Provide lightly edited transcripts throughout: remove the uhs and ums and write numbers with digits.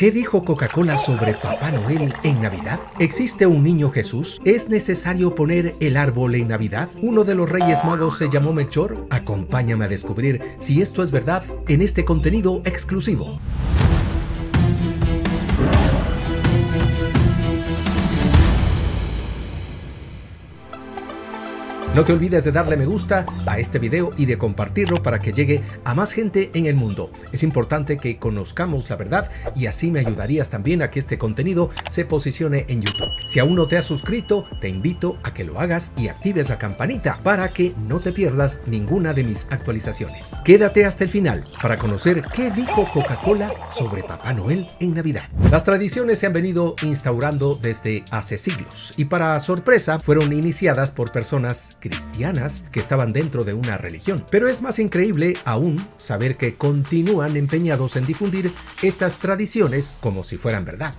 ¿Qué dijo Coca-Cola sobre Papá Noel en Navidad? ¿Existe un niño Jesús? ¿Es necesario poner el árbol en Navidad? ¿Uno de los Reyes Magos se llamó Melchor? Acompáñame a descubrir si esto es verdad en este contenido exclusivo. No te olvides de darle me gusta a este video y de compartirlo para que llegue a más gente en el mundo. Es importante que conozcamos la verdad y así me ayudarías también a que este contenido se posicione en YouTube. Si aún no te has suscrito, te invito a que lo hagas y actives la campanita para que no te pierdas ninguna de mis actualizaciones. Quédate hasta el final para conocer qué dijo Coca-Cola sobre Papá Noel en Navidad. Las tradiciones se han venido instaurando desde hace siglos y para sorpresa fueron iniciadas por personas cristianas que estaban dentro de una religión. Pero es más increíble aún saber que continúan empeñados en difundir estas tradiciones como si fueran verdad.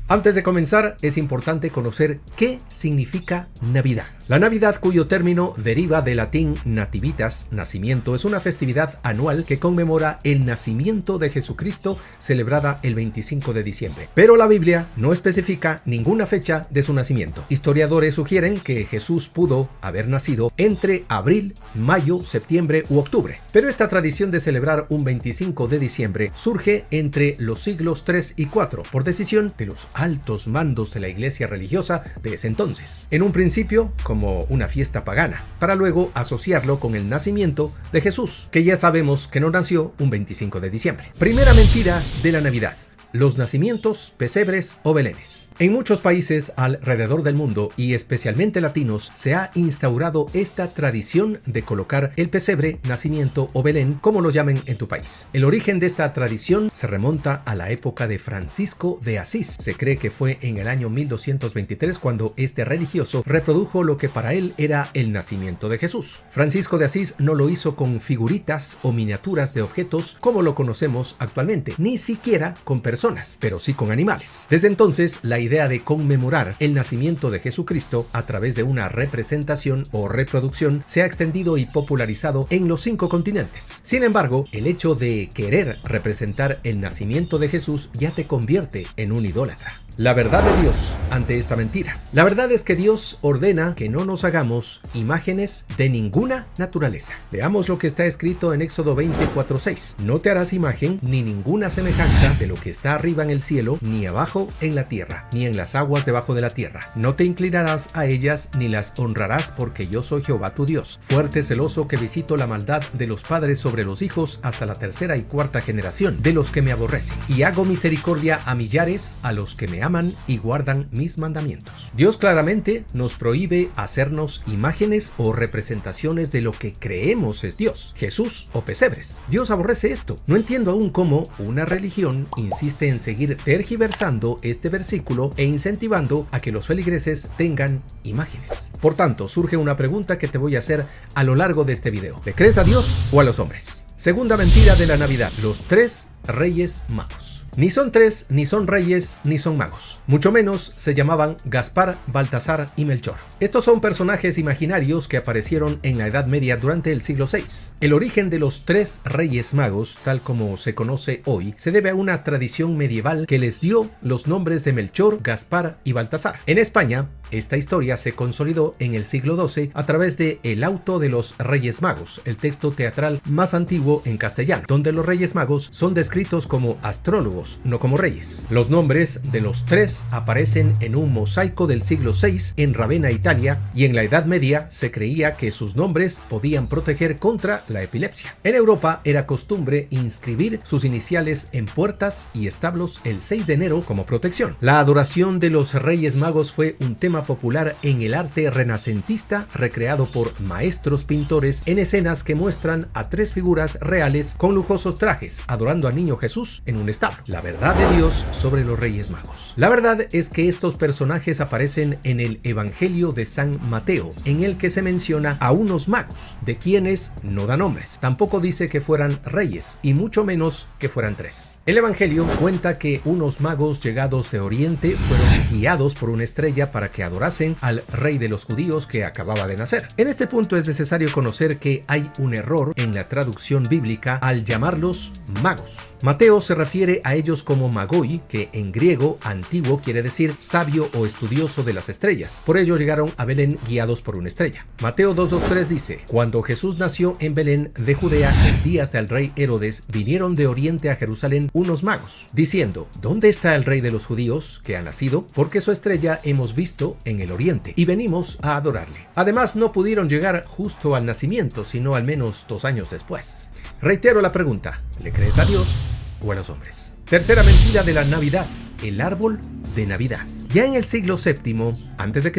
Antes de comenzar, es importante conocer qué significa Navidad. La Navidad, cuyo término deriva del latín nativitas, nacimiento, es una festividad anual que conmemora el nacimiento de Jesucristo, celebrada el 25 de diciembre. Pero la Biblia no especifica ninguna fecha de su nacimiento. Historiadores sugieren que Jesús pudo haber nacido entre abril, mayo, septiembre u octubre. Pero esta tradición de celebrar un 25 de diciembre surge entre los siglos 3 y 4 por decisión de los altos mandos de la iglesia religiosa de ese entonces. En un principio como una fiesta pagana, para luego asociarlo con el nacimiento de Jesús, que ya sabemos que no nació un 25 de diciembre. Primera mentira de la Navidad: los nacimientos, pesebres o belenes. En muchos países alrededor del mundo y especialmente latinos se ha instaurado esta tradición de colocar el pesebre, nacimiento o belén, como lo llamen en tu país. El origen de esta tradición se remonta a la época de Francisco de Asís. Se cree que fue en el año 1223 cuando este religioso reprodujo lo que para él era el nacimiento de Jesús. Francisco de Asís no lo hizo con figuritas o miniaturas de objetos como lo conocemos actualmente, ni siquiera con personas, pero sí con animales. Desde entonces, la idea de conmemorar el nacimiento de Jesucristo a través de una representación o reproducción se ha extendido y popularizado en los 5 continentes. Sin embargo, el hecho de querer representar el nacimiento de Jesús ya te convierte en un idólatra. La verdad de Dios ante esta mentira. La verdad es que Dios ordena que no nos hagamos imágenes de ninguna naturaleza. Leamos lo que está escrito en Éxodo 24:6. No te harás imagen ni ninguna semejanza de lo que está arriba en el cielo, ni abajo en la tierra, ni en las aguas debajo de la tierra. No te inclinarás a ellas ni las honrarás, porque yo soy Jehová tu Dios, fuerte, celoso, que visito la maldad de los padres sobre los hijos hasta la 3ª y 4ª generación de los que me aborrecen, y hago misericordia a millares, a los que me aman y guardan mis mandamientos. Dios claramente nos prohíbe hacernos imágenes o representaciones de lo que creemos es Dios, Jesús o pesebres. Dios aborrece esto. No entiendo aún cómo una religión insiste en seguir tergiversando este versículo e incentivando a que los feligreses tengan imágenes. Por tanto, surge una pregunta que te voy a hacer a lo largo de este video. ¿Le crees a Dios o a los hombres? Segunda mentira de la Navidad: los 3 Reyes Magos. Ni son 3, ni son reyes, ni son magos. Mucho menos se llamaban Gaspar, Baltasar y Melchor. Estos son personajes imaginarios que aparecieron en la Edad Media durante el siglo VI. El origen de los 3 Reyes Magos, tal como se conoce hoy, se debe a una tradición medieval que les dio los nombres de Melchor, Gaspar y Baltasar. En España, esta historia se consolidó en el siglo XII a través de El Auto de los Reyes Magos, el texto teatral más antiguo en castellano, donde los Reyes Magos son descritos como astrólogos, no como reyes. Los nombres de los 3 aparecen en un mosaico del siglo VI en Ravenna, Italia, y en la Edad Media se creía que sus nombres podían proteger contra la epilepsia. En Europa era costumbre inscribir sus iniciales en puertas y establos el 6 de enero como protección. La adoración de los Reyes Magos fue un tema popular en el arte renacentista, recreado por maestros pintores en escenas que muestran a 3 figuras reales con lujosos trajes adorando al niño Jesús en un establo. La verdad de Dios sobre los Reyes Magos. La verdad es que estos personajes aparecen en el Evangelio de San Mateo, en el que se menciona a unos magos, de quienes no da nombres. Tampoco dice que fueran reyes, y mucho menos que fueran 3. El Evangelio cuenta que unos magos llegados de Oriente fueron guiados por una estrella para que adorasen al rey de los judíos que acababa de nacer. En este punto es necesario conocer que hay un error en la traducción bíblica al llamarlos magos. Mateo se refiere a ellos como magoi, que en griego antiguo quiere decir sabio o estudioso de las estrellas. Por ello llegaron a Belén guiados por una estrella. Mateo 2:23 dice: cuando Jesús nació en Belén de Judea en días del rey Herodes, vinieron de oriente a Jerusalén unos magos, diciendo: ¿dónde está el rey de los judíos que ha nacido? Porque su estrella hemos visto en el oriente y venimos a adorarle. Además, no pudieron llegar justo al nacimiento, sino al menos 2 años después. Reitero la pregunta: ¿le crees a Dios o a los hombres? Tercera mentira de la Navidad: el árbol de Navidad. Ya en el siglo VII a.C.,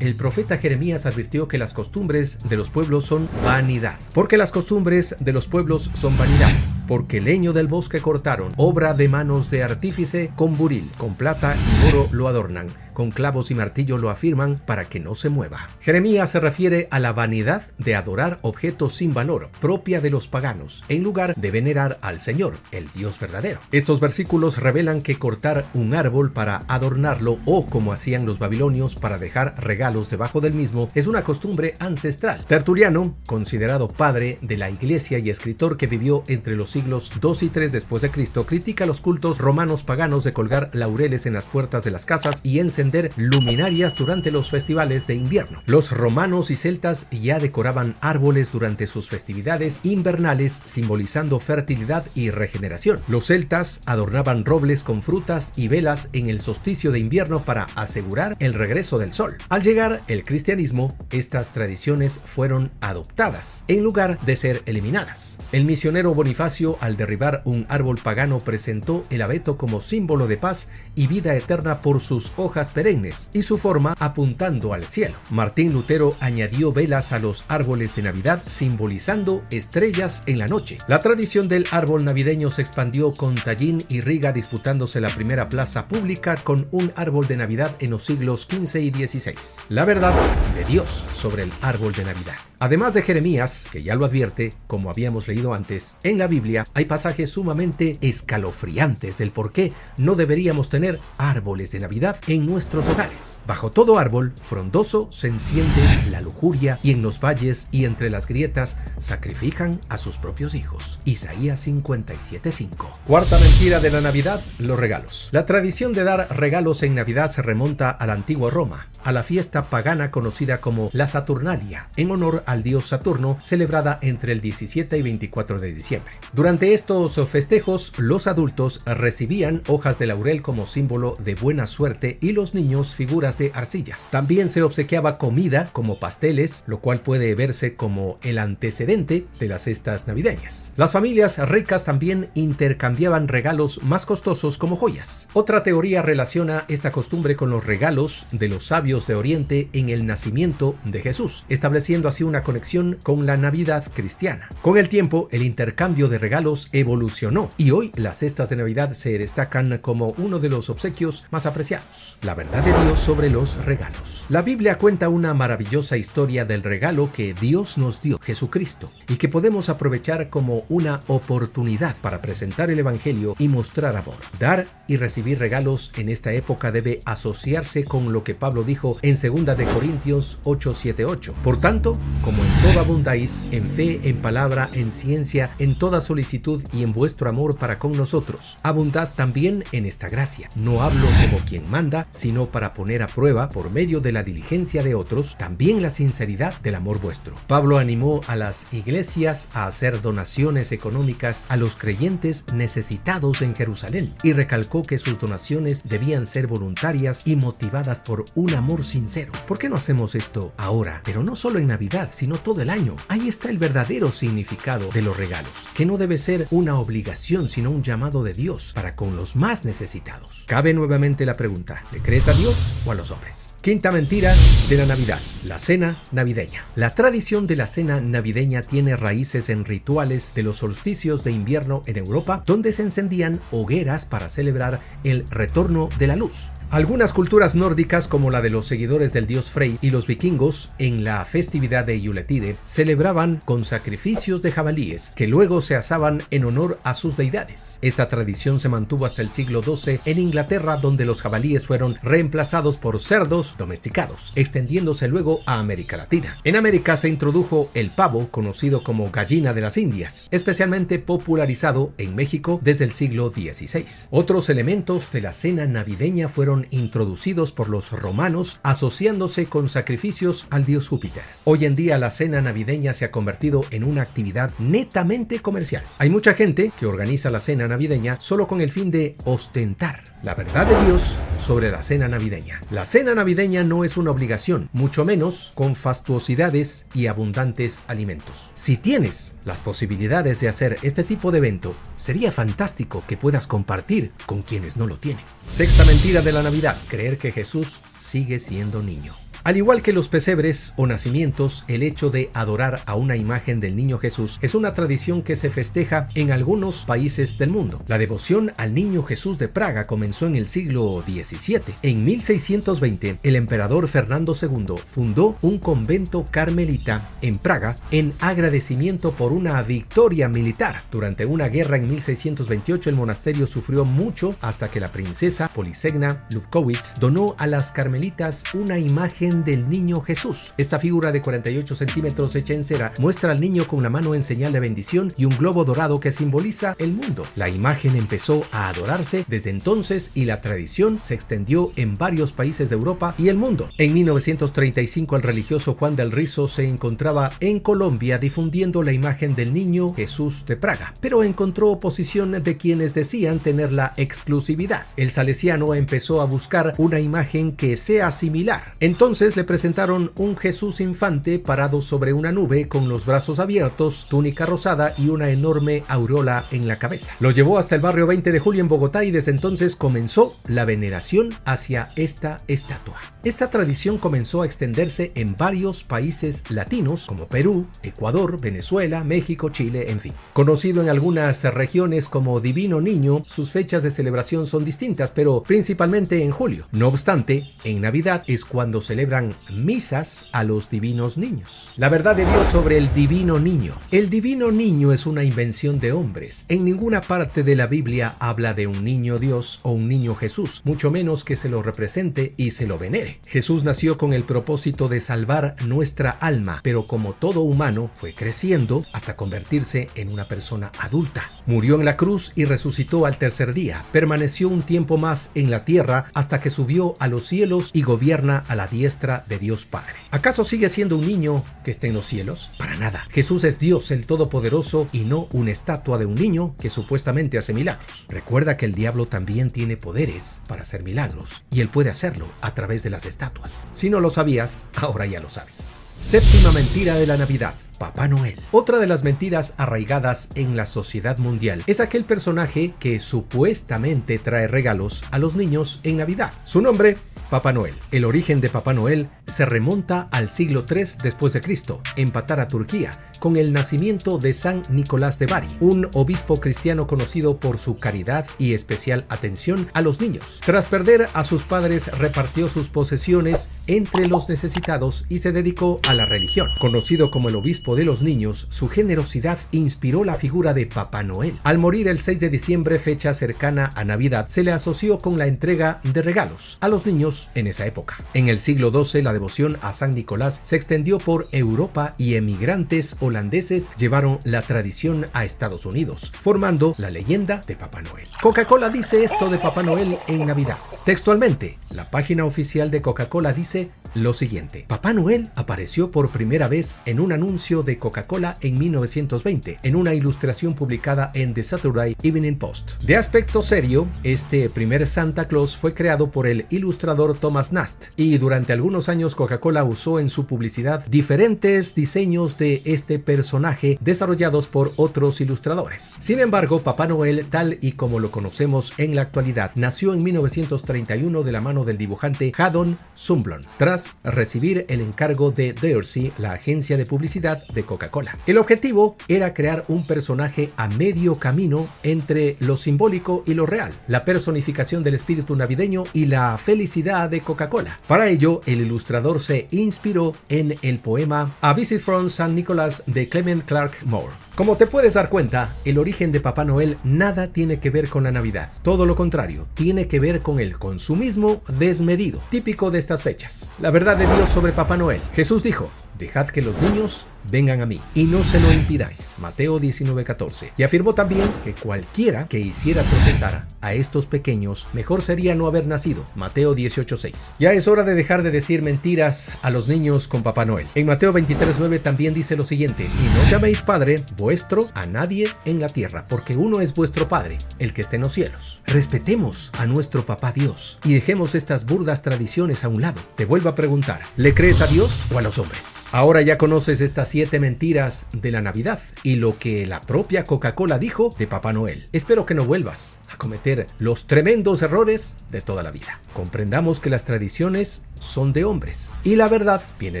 el profeta Jeremías advirtió que las costumbres de los pueblos son vanidad. Porque las costumbres de los pueblos son vanidad. Porque leño del bosque cortaron, obra de manos de artífice, con buril, con plata y oro lo adornan, con clavos y martillo lo afirman para que no se mueva. Jeremías se refiere a la vanidad de adorar objetos sin valor, propia de los paganos, en lugar de venerar al Señor, el Dios verdadero. Estos versículos revelan que cortar un árbol para adornarlo, o como hacían los babilonios para dejar regalos debajo del mismo, es una costumbre ancestral. Tertuliano, considerado padre de la iglesia y escritor que vivió entre los siglos 2 y 3 después de Cristo, critica los cultos romanos paganos de colgar laureles en las puertas de las casas y encender luminarias durante los festivales de invierno. Los romanos y celtas ya decoraban árboles durante sus festividades invernales, simbolizando fertilidad y regeneración. Los celtas adornaban robles con frutas y velas en el solsticio de invierno para asegurar el regreso del sol. Al llegar el cristianismo, estas tradiciones fueron adoptadas en lugar de ser eliminadas. El misionero Bonifacio, al derribar un árbol pagano, presentó el abeto como símbolo de paz y vida eterna por sus hojas perennes y su forma apuntando al cielo. Martín Lutero añadió velas a los árboles de Navidad, simbolizando estrellas en la noche. La tradición del árbol navideño se expandió con Tallin y Riga disputándose la primera plaza pública con un árbol de Navidad en los siglos XV y XVI. La verdad de Dios sobre el árbol de Navidad. Además de Jeremías, que ya lo advierte, como habíamos leído antes, en la Biblia hay pasajes sumamente escalofriantes del por qué no deberíamos tener árboles de Navidad en nuestros hogares. Bajo todo árbol frondoso se enciende la lujuria, y en los valles y entre las grietas sacrifican a sus propios hijos. Isaías 57:5. Cuarta mentira de la Navidad: los regalos. La tradición de dar regalos en Navidad se remonta a la antigua Roma, a la fiesta pagana conocida como la Saturnalia, en honor al dios Saturno, celebrada entre el 17 y 24 de diciembre. Durante estos festejos, los adultos recibían hojas de laurel como símbolo de buena suerte y los niños figuras de arcilla. También se obsequiaba comida como pasteles, lo cual puede verse como el antecedente de las cestas navideñas. Las familias ricas también intercambiaban regalos más costosos como joyas. Otra teoría relaciona esta costumbre con los regalos de los sabios de Oriente en el nacimiento de Jesús, estableciendo así una conexión con la Navidad cristiana. Con el tiempo, el intercambio de regalos evolucionó y hoy las cestas de Navidad se destacan como uno de los obsequios más apreciados. La verdad de Dios sobre los regalos. La Biblia cuenta una maravillosa historia del regalo que Dios nos dio, Jesucristo, y que podemos aprovechar como una oportunidad para presentar el Evangelio y mostrar amor. Dar y recibir regalos en esta época debe asociarse con lo que Pablo dijo en 2 de Corintios 8:7-8. Por tanto, como en todo abundáis, en fe, en palabra, en ciencia, en toda solicitud y en vuestro amor para con nosotros, abundad también en esta gracia. No hablo como quien manda, sino para poner a prueba, por medio de la diligencia de otros, también la sinceridad del amor vuestro. Pablo animó a las iglesias a hacer donaciones económicas a los creyentes necesitados en Jerusalén y recalcó que sus donaciones debían ser voluntarias y motivadas por un amor sincero. ¿Por qué no hacemos esto ahora? Pero no solo en Navidad, sino todo el año. Ahí está el verdadero significado de los regalos, que no debe ser una obligación, sino un llamado de Dios para con los más necesitados. Cabe nuevamente la pregunta: ¿le crees a Dios o a los hombres? Quinta mentira de la Navidad: la cena navideña. La tradición de la cena navideña tiene raíces en rituales de los solsticios de invierno en Europa, donde se encendían hogueras para celebrar el retorno de la luz. Algunas culturas nórdicas, como la de los seguidores del dios Frey y los vikingos, en la festividad de Yuletide, celebraban con sacrificios de jabalíes que luego se asaban en honor a sus deidades. Esta tradición se mantuvo hasta el siglo XII en Inglaterra, donde los jabalíes fueron reemplazados por cerdos domesticados, extendiéndose luego a América Latina. En América se introdujo el pavo, conocido como gallina de las Indias, especialmente popularizado en México desde el siglo XVI. Otros elementos de la cena navideña fueron introducidos por los romanos, asociándose con sacrificios al dios Júpiter. Hoy en día la cena navideña se ha convertido en una actividad netamente comercial. Hay mucha gente que organiza la cena navideña solo con el fin de ostentar la verdad de Dios sobre la cena navideña. La cena navideña no es una obligación, mucho menos con fastuosidades y abundantes alimentos. Si tienes las posibilidades de hacer este tipo de evento, sería fantástico que puedas compartir con quienes no lo tienen. Sexta mentira de la Navidad: creer que Jesús sigue siendo niño. Al igual que los pesebres o nacimientos, el hecho de adorar a una imagen del niño Jesús es una tradición que se festeja en algunos países del mundo. La devoción al niño Jesús de Praga comenzó en el siglo XVII. En 1620, el emperador Fernando II fundó un convento carmelita en Praga en agradecimiento por una victoria militar. Durante una guerra en 1628, el monasterio sufrió mucho hasta que la princesa Polisegna Lubkowicz donó a las carmelitas una imagen del niño Jesús. Esta figura de 48 centímetros hecha en cera muestra al niño con la mano en señal de bendición y un globo dorado que simboliza el mundo. La imagen empezó a adorarse desde entonces y la tradición se extendió en varios países de Europa y el mundo. En 1935, el religioso Juan del Rizo se encontraba en Colombia difundiendo la imagen del niño Jesús de Praga, pero encontró oposición de quienes decían tener la exclusividad. El salesiano empezó a buscar una imagen que sea similar. Entonces le presentaron un Jesús infante parado sobre una nube con los brazos abiertos, túnica rosada y una enorme aureola en la cabeza. Lo llevó hasta el barrio 20 de Julio en Bogotá y desde entonces comenzó la veneración hacia esta estatua. Esta tradición comenzó a extenderse en varios países latinos como Perú, Ecuador, Venezuela, México, Chile, en fin. Conocido en algunas regiones como Divino Niño, sus fechas de celebración son distintas, pero principalmente en julio. No obstante, en Navidad es cuando celebran misas a los divinos niños. La verdad de Dios sobre el divino niño. El divino niño es una invención de hombres. En ninguna parte de la Biblia habla de un niño Dios o un niño Jesús, mucho menos que se lo represente y se lo venere. Jesús nació con el propósito de salvar nuestra alma, pero como todo humano fue creciendo hasta convertirse en una persona adulta. Murió en la cruz y resucitó al tercer día. Permaneció un tiempo más en la tierra hasta que subió a los cielos y gobierna a la diestra de Dios Padre. ¿Acaso sigue siendo un niño que está en los cielos? Para nada. Jesús es Dios el Todopoderoso y no una estatua de un niño que supuestamente hace milagros. Recuerda que el diablo también tiene poderes para hacer milagros y él puede hacerlo a través de las estatuas. Si no lo sabías, ahora ya lo sabes. Séptima mentira de la Navidad: Papá Noel. Otra de las mentiras arraigadas en la sociedad mundial es aquel personaje que supuestamente trae regalos a los niños en Navidad. Su nombre: Papá Noel. El origen de Papá Noel se remonta al siglo III después de Cristo, en Patara, Turquía, con el nacimiento de San Nicolás de Bari, un obispo cristiano conocido por su caridad y especial atención a los niños. Tras perder a sus padres, repartió sus posesiones entre los necesitados y se dedicó a la religión. Conocido como el obispo de los niños, su generosidad inspiró la figura de Papá Noel. Al morir el 6 de diciembre, fecha cercana a Navidad, se le asoció con la entrega de regalos a los niños en esa época. En el siglo XII, la devoción a San Nicolás se extendió por Europa y emigrantes holandeses llevaron la tradición a Estados Unidos, formando la leyenda de Papá Noel. Coca-Cola dice esto de Papá Noel en Navidad. Textualmente, la página oficial de Coca-Cola dice lo siguiente: Papá Noel apareció por primera vez en un anuncio de Coca-Cola en 1920, en una ilustración publicada en The Saturday Evening Post. De aspecto serio, este primer Santa Claus fue creado por el ilustrador Thomas Nast, y durante algunos años Coca-Cola usó en su publicidad diferentes diseños de este personaje desarrollados por otros ilustradores. Sin embargo, Papá Noel, tal y como lo conocemos en la actualidad, nació en 1931 de la mano del dibujante Haddon Sundblom, tras tras recibir el encargo de Dorsey, la agencia de publicidad de Coca-Cola. El objetivo era crear un personaje a medio camino entre lo simbólico y lo real, la personificación del espíritu navideño y la felicidad de Coca-Cola. Para ello, el ilustrador se inspiró en el poema A Visit from St. Nicholas de Clement Clarke Moore. Como te puedes dar cuenta, el origen de Papá Noel nada tiene que ver con la Navidad. Todo lo contrario, tiene que ver con el consumismo desmedido, típico de estas fechas. La verdad de Dios sobre Papá Noel. Jesús dijo: dejad que los niños vengan a mí y no se lo impidáis. Mateo 19:14. Y afirmó también que cualquiera que hiciera tropezar a estos pequeños, mejor sería no haber nacido. Mateo 18:6. Ya es hora de dejar de decir mentiras a los niños con Papá Noel. En Mateo 23:9 también dice lo siguiente: y no llaméis Padre vuestro a nadie en la tierra, porque uno es vuestro Padre, el que está en los cielos. Respetemos a nuestro Papá Dios y dejemos estas burdas tradiciones a un lado. Te vuelvo a preguntar, ¿le crees a Dios o a los hombres? Ahora ya conoces estas 7 mentiras de la Navidad y lo que la propia Coca-Cola dijo de Papá Noel. Espero que no vuelvas a cometer los tremendos errores de toda la vida. Comprendamos que las tradiciones son de hombres y la verdad viene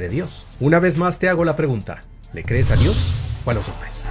de Dios. Una vez más te hago la pregunta, ¿le crees a Dios o a los hombres?